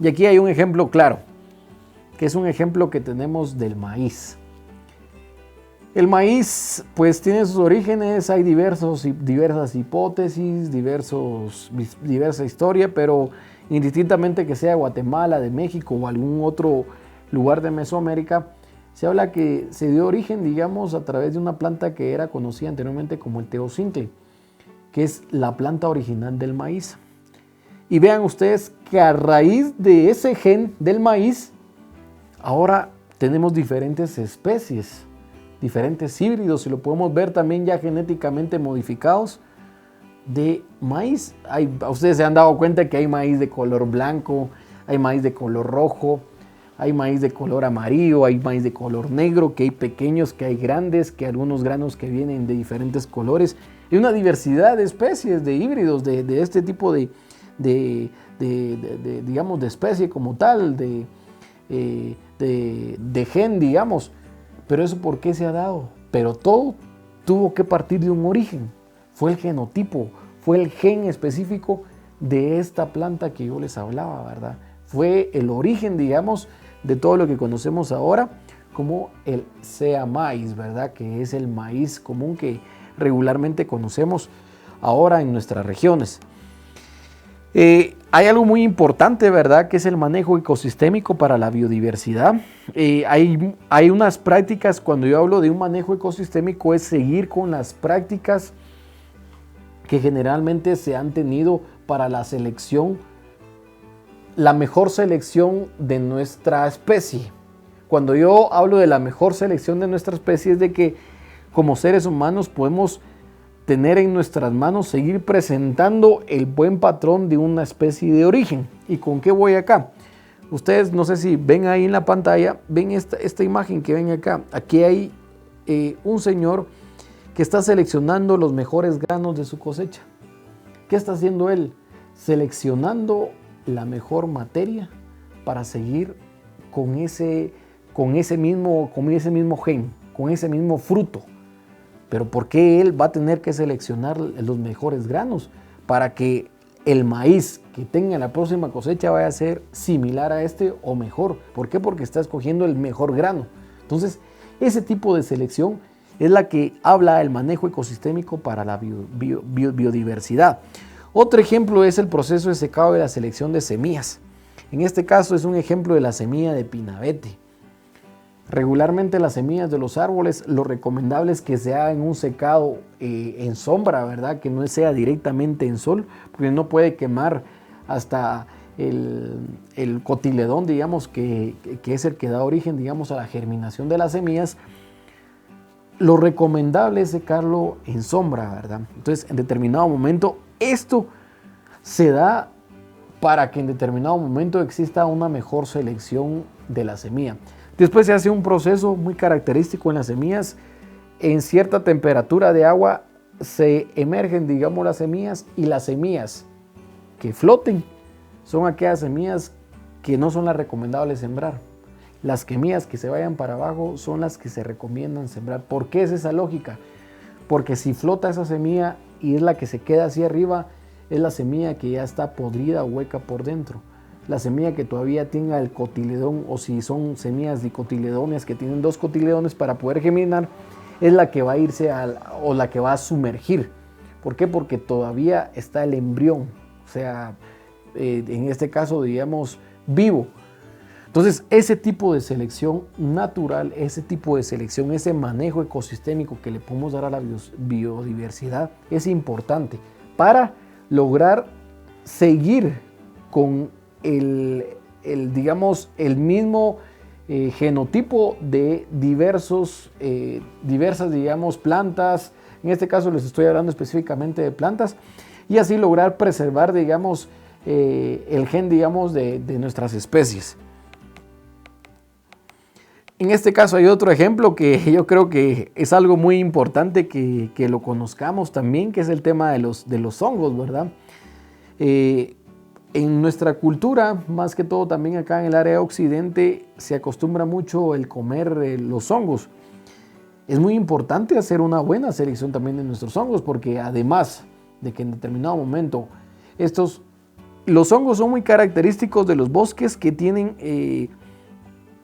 Y aquí hay un ejemplo claro, que es un ejemplo que tenemos del maíz. El maíz pues tiene sus orígenes, hay diversas hipótesis, diversa historia, pero indistintamente que sea Guatemala, de México o algún otro lugar de Mesoamérica, se habla que se dio origen, digamos, a través de una planta que era conocida anteriormente como el teocintle, que es la planta original del maíz. Y vean ustedes que a raíz de ese gen del maíz, ahora tenemos diferentes especies, diferentes híbridos, y lo podemos ver también ya genéticamente modificados de maíz. Ustedes se han dado cuenta que hay maíz de color blanco, hay maíz de color rojo, hay maíz de color amarillo, hay maíz de color negro, que hay pequeños, que hay grandes, que hay algunos granos que vienen de diferentes colores. Hay una diversidad de especies, de híbridos, de este tipo digamos, de especie como tal, de gen, digamos. Pero eso, ¿por qué se ha dado? Pero todo tuvo que partir de un origen. Fue el genotipo, fue el gen específico de esta planta que yo les hablaba, ¿verdad? Fue el origen, digamos, de todo lo que conocemos ahora como el sea maíz, ¿verdad? Que es el maíz común que regularmente conocemos ahora en nuestras regiones. Hay algo muy importante, ¿verdad? Que es el manejo ecosistémico para la biodiversidad. Hay unas prácticas, cuando yo hablo de un manejo ecosistémico, es seguir con las prácticas que generalmente se han tenido para la selección, la mejor selección de nuestra especie. Cuando yo hablo de la mejor selección de nuestra especie, es de que como seres humanos podemos tener en nuestras manos, seguir presentando el buen patrón de una especie de origen. ¿Y con qué voy acá? Ustedes, no sé si ven ahí en la pantalla, ven esta imagen que ven acá. Aquí hay un señor que está seleccionando los mejores granos de su cosecha. ¿Qué está haciendo él? Seleccionando la mejor materia para seguir con ese mismo gen, con ese mismo fruto. Pero ¿por qué él va a tener que seleccionar los mejores granos? Para que el maíz que tenga la próxima cosecha vaya a ser similar a este o mejor. ¿Por qué? Porque está escogiendo el mejor grano. Entonces, ese tipo de selección es la que habla el manejo ecosistémico para la biodiversidad. Otro ejemplo es el proceso de secado de la selección de semillas. En este caso es un ejemplo de la semilla de pinabete. Regularmente las semillas de los árboles, lo recomendable es que se haga en un secado en sombra, ¿verdad? Que no sea directamente en sol, porque no puede quemar hasta el cotiledón, digamos, que es el que da origen, digamos, a la germinación de las semillas. Lo recomendable es secarlo en sombra, ¿verdad? Entonces, en determinado momento, esto se da para que en determinado momento exista una mejor selección de la semilla. Después se hace un proceso muy característico en las semillas. En cierta temperatura de agua se emergen, digamos, las semillas, y las semillas que floten son aquellas semillas que no son las recomendables sembrar. Las semillas que se vayan para abajo son las que se recomiendan sembrar. ¿Por qué es esa lógica? Porque si flota esa semilla y es la que se queda hacia arriba, es la semilla que ya está podrida o hueca por dentro. La semilla que todavía tenga el cotiledón, o si son semillas dicotiledóneas que tienen dos cotiledones para poder germinar, es la que va a irse o la que va a sumergir. ¿Por qué? Porque todavía está el embrión, o sea, en este caso, digamos, vivo. Entonces, ese tipo de selección natural, ese tipo de selección, ese manejo ecosistémico que le podemos dar a la biodiversidad es importante para lograr seguir con digamos, el mismo genotipo de diversas, digamos, plantas. En este caso les estoy hablando específicamente de plantas, y así lograr preservar, digamos, el gen, digamos, de nuestras especies. En este caso hay otro ejemplo que yo creo que es algo muy importante que lo conozcamos también, que es el tema de los hongos, ¿verdad? En nuestra cultura, más que todo también acá en el área de Occidente, se acostumbra mucho el comer los hongos. Es muy importante hacer una buena selección también de nuestros hongos, porque además de que en determinado momento estos Los hongos son muy característicos de los bosques que tienen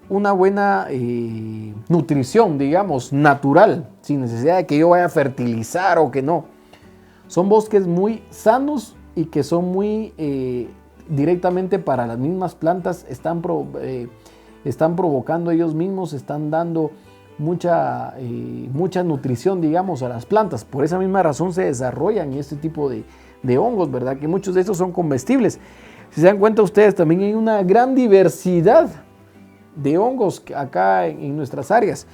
una buena nutrición, digamos, natural, sin necesidad de que yo vaya a fertilizar o que no. Son bosques muy sanos y que son muy directamente para las mismas plantas, están provocando ellos mismos, están dando mucha nutrición, digamos, a las plantas. Por esa misma razón se desarrollan este tipo de hongos, ¿verdad? Que muchos de estos son comestibles. Si se dan cuenta ustedes, también hay una gran diversidad de hongos acá en nuestras áreas.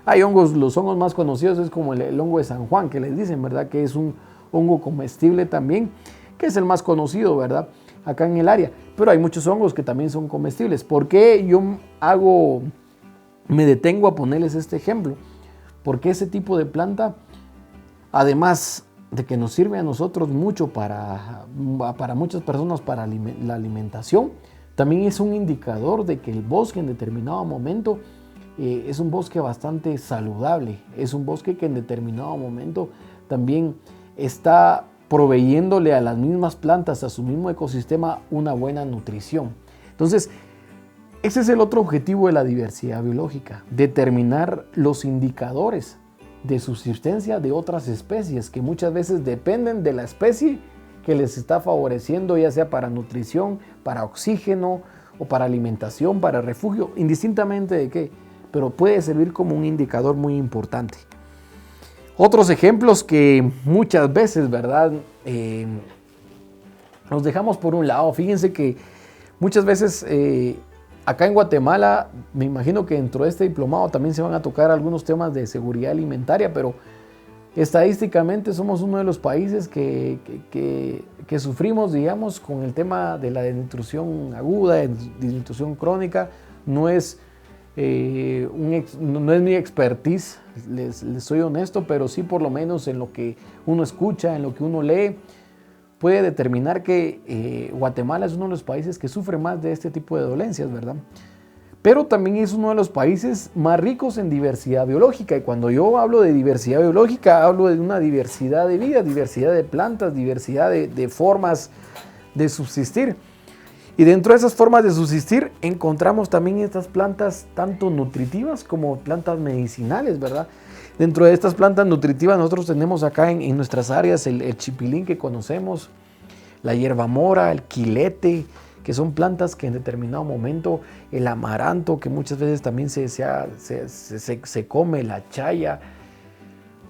Hay hongos, los hongos más conocidos es como el hongo de San Juan, que les dicen, ¿verdad? Que es un hongo comestible también, que es el más conocido, ¿verdad? Acá en el área. Pero hay muchos hongos que también son comestibles. ¿Por qué yo me detengo a ponerles este ejemplo? Porque ese tipo de planta, además de que nos sirve a nosotros mucho para muchas personas para la alimentación, también es un indicador de que el bosque en determinado momento es un bosque bastante saludable, es un bosque que en determinado momento también está proveyéndole a las mismas plantas, a su mismo ecosistema, una buena nutrición. Entonces, ese es el otro objetivo de la diversidad biológica, determinar los indicadores de subsistencia de otras especies que muchas veces dependen de la especie que les está favoreciendo, ya sea para nutrición, para oxígeno o para alimentación, para refugio, indistintamente de qué, pero puede servir como un indicador muy importante. Otros ejemplos que muchas veces, ¿verdad? Nos dejamos por un lado. Fíjense que muchas veces acá en Guatemala, me imagino que dentro de este diplomado también se van a tocar algunos temas de seguridad alimentaria, pero estadísticamente somos uno de los países que sufrimos, digamos, con el tema de la desnutrición aguda, desnutrición crónica. No es mi expertise, les soy honesto, pero sí por lo menos en lo que uno escucha, en lo que uno lee, puede determinar que Guatemala es uno de los países que sufre más de este tipo de dolencias, ¿verdad? Pero también es uno de los países más ricos en diversidad biológica. Y cuando yo hablo de diversidad biológica, hablo de una diversidad de vida, diversidad de plantas, diversidad de formas de subsistir. Y dentro de esas formas de subsistir encontramos también estas plantas tanto nutritivas como plantas medicinales, ¿verdad? Dentro de estas plantas nutritivas nosotros tenemos acá en nuestras áreas el chipilín que conocemos, la hierba mora, el quilete, que son plantas que en determinado momento, el amaranto, que muchas veces también se come, la chaya,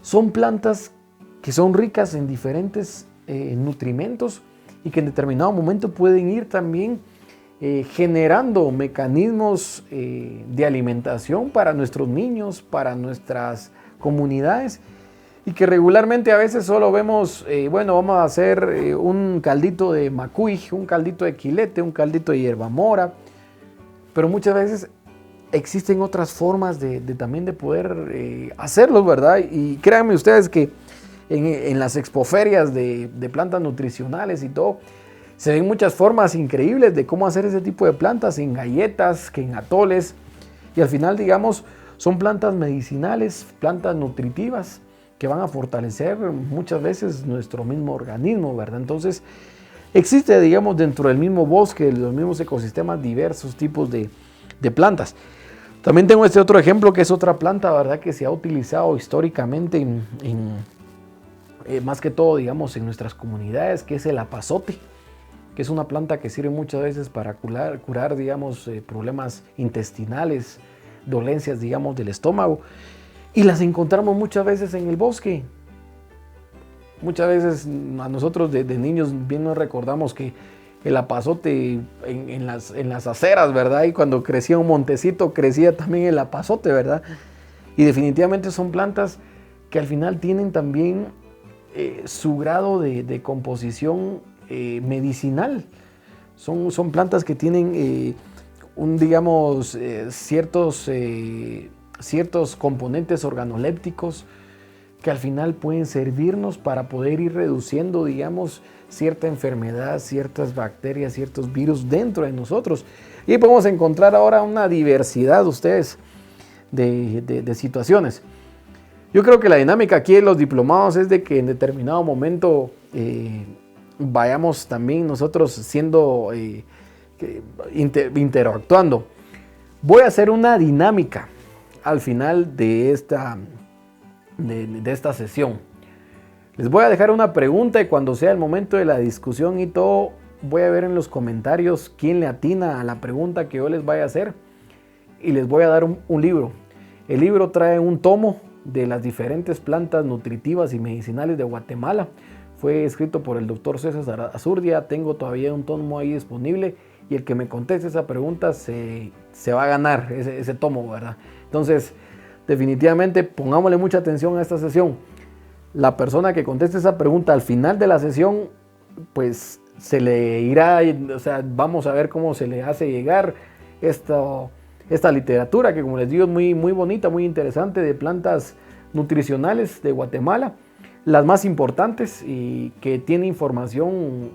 son plantas que son ricas en diferentes nutrimentos y que en determinado momento pueden ir también generando mecanismos de alimentación para nuestros niños, para nuestras comunidades, y que regularmente a veces solo vemos, vamos a hacer un caldito de macuy, un caldito de quilete, un caldito de hierba mora, pero muchas veces existen otras formas también de poder hacerlo, ¿verdad? Y créanme ustedes que en las expoferias de plantas nutricionales y todo, se ven muchas formas increíbles de cómo hacer ese tipo de plantas en galletas, que en atoles, y al final, digamos, son plantas medicinales, plantas nutritivas, que van a fortalecer muchas veces nuestro mismo organismo, ¿verdad? Entonces, existe, digamos, dentro del mismo bosque, de los mismos ecosistemas, diversos tipos de plantas. También tengo este otro ejemplo, que es otra planta, ¿verdad?, que se ha utilizado históricamente más que todo, digamos, en nuestras comunidades, que es el apazote, que es una planta que sirve muchas veces para curar digamos, problemas intestinales, dolencias, digamos, del estómago. Y las encontramos muchas veces en el bosque. Muchas veces a nosotros de niños bien nos recordamos que el apazote en las aceras, ¿verdad? Y cuando crecía un montecito, crecía también el apazote, ¿verdad? Y definitivamente son plantas que al final tienen también su grado de composición medicinal. Son plantas que tienen digamos, ciertos componentes organolépticos que al final pueden servirnos para poder ir reduciendo, digamos, cierta enfermedad, ciertas bacterias, ciertos virus dentro de nosotros. Y podemos encontrar ahora una diversidad, ustedes, de situaciones. Yo creo que la dinámica aquí en los diplomados es de que en determinado momento vayamos también nosotros siendo, interactuando. Voy a hacer una dinámica al final de esta sesión. Les voy a dejar una pregunta y cuando sea el momento de la discusión y todo, voy a ver en los comentarios quién le atina a la pregunta que yo les vaya a hacer y les voy a dar un libro. El libro trae un tomo de las diferentes plantas nutritivas y medicinales de Guatemala. Fue escrito por el doctor César Azurdia. Tengo todavía un tomo ahí disponible y el que me conteste esa pregunta se va a ganar ese tomo, ¿verdad? Entonces, definitivamente pongámosle mucha atención a esta sesión. La persona que conteste esa pregunta al final de la sesión, pues se le irá, o sea, vamos a ver cómo se le hace llegar esta literatura que, como les digo, es muy, muy bonita, muy interesante, de plantas nutricionales de Guatemala, las más importantes y que tiene información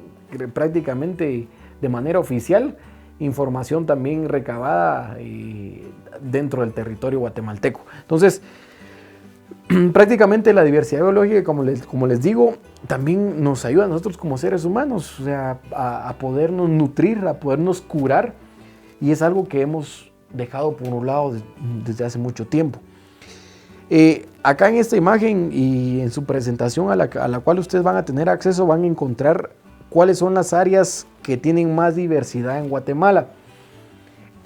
prácticamente de manera oficial, información también recabada dentro del territorio guatemalteco. Entonces, prácticamente la diversidad biológica, como les digo, también nos ayuda a nosotros como seres humanos, o sea, a podernos nutrir, a podernos curar, y es algo que hemos dejado por un lado desde hace mucho tiempo. Acá en esta imagen y en su presentación a la cual ustedes van a tener acceso, van a encontrar cuáles son las áreas que tienen más diversidad en Guatemala.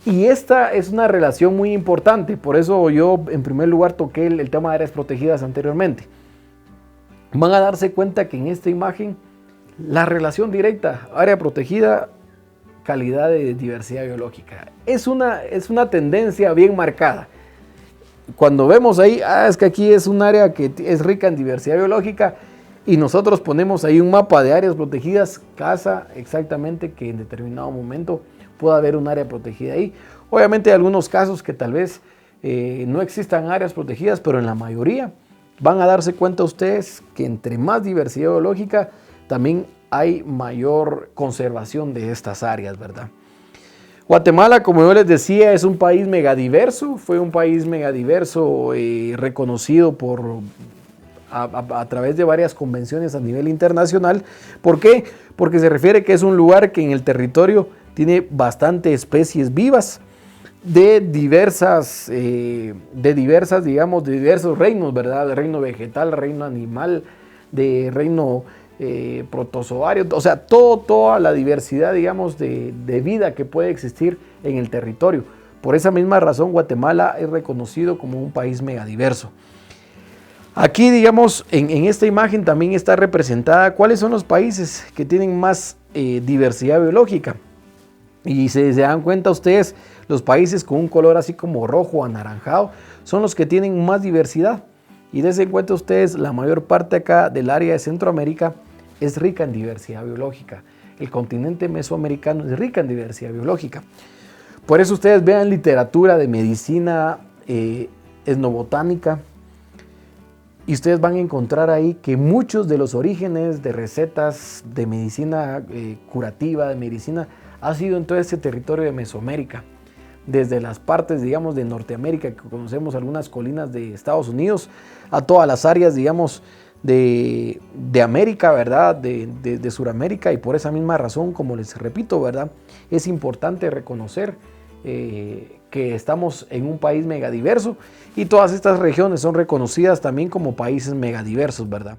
Y esta es una relación muy importante, por eso yo en primer lugar toqué el tema de áreas protegidas anteriormente. Van a darse cuenta que en esta imagen la relación directa, área protegida, calidad de diversidad biológica, es una tendencia bien marcada. Cuando vemos ahí, es que aquí es un área que es rica en diversidad biológica y nosotros ponemos ahí un mapa de áreas protegidas, casa exactamente que en determinado momento pueda haber un área protegida ahí. Obviamente hay algunos casos que tal vez no existan áreas protegidas, pero en la mayoría van a darse cuenta ustedes que entre más diversidad biológica también hay mayor conservación de estas áreas, ¿verdad? Guatemala, como yo les decía, es un país megadiverso, fue un país megadiverso reconocido a través de varias convenciones a nivel internacional. ¿Por qué? Porque se refiere que es un lugar que en el territorio tiene bastante especies vivas de diversos reinos, ¿verdad? De reino vegetal, reino animal, de reino protozoario, o sea, toda la diversidad, digamos, de vida que puede existir en el territorio. Por esa misma razón, Guatemala es reconocido como un país megadiverso. Aquí, digamos, en esta imagen también está representada cuáles son los países que tienen más diversidad biológica. Y se dan cuenta ustedes, los países con un color así como rojo, anaranjado, son los que tienen más diversidad. Y dense cuenta ustedes, la mayor parte acá del área de Centroamérica es rica en diversidad biológica. El continente mesoamericano es rica en diversidad biológica. Por eso ustedes vean literatura de medicina etnobotánica y ustedes van a encontrar ahí que muchos de los orígenes de recetas de medicina curativa, de medicina, ha sido en todo este territorio de Mesoamérica. Desde las partes, digamos, de Norteamérica, que conocemos algunas colinas de Estados Unidos, a todas las áreas, digamos, de América, ¿verdad? De Sudamérica, y por esa misma razón, como les repito, ¿verdad? Es importante reconocer que estamos en un país megadiverso y todas estas regiones son reconocidas también como países megadiversos, ¿verdad?